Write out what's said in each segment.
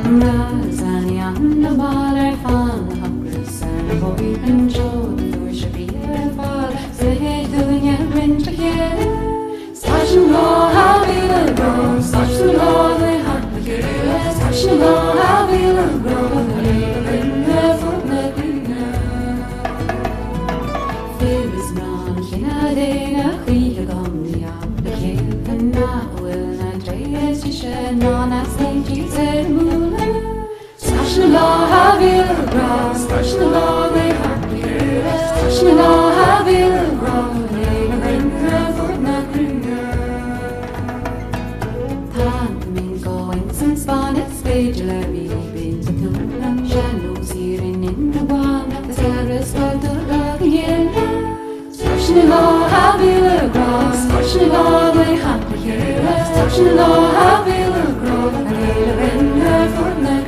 Razania the baller fan hopeless and boy and Joe the should be a fall say doing a rent again station law how will grow station law they have to get station law how will grow in the foot there is none in a day na we come the up the kid and now will not trace you should not ask said moon station law how will grow station law they have to get station law how will grow in the foot since bonnets page Larry been to Tulan shadows here in the one the terrace for the again station law how will grow station law they have to hear station law how will grow and the fortnight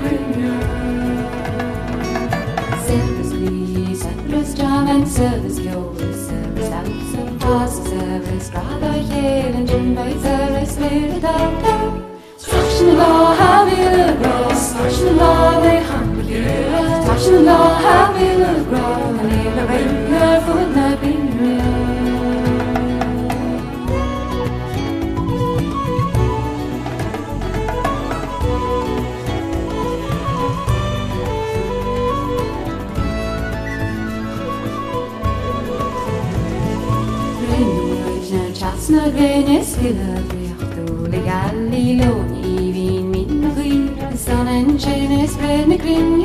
service please service job and service go service house and pass service rather here and Jim by service later down station law how will grow station law they have to hear station law how will grow and live in the fortnight being Chasna Venice Villa Virtu Legali Loni Vin Min Sun and Chain is spread the green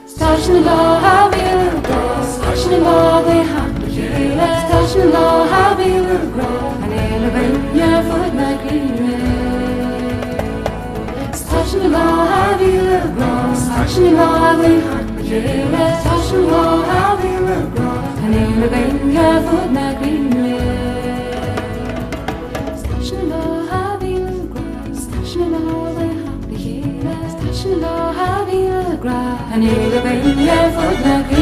station law how will grow station law they have to hear station law how will grow and elevate your foot like green station law how will grow station law they have to hear station law how will grow and elevate your foot like green station law how will grow and elevate your foot like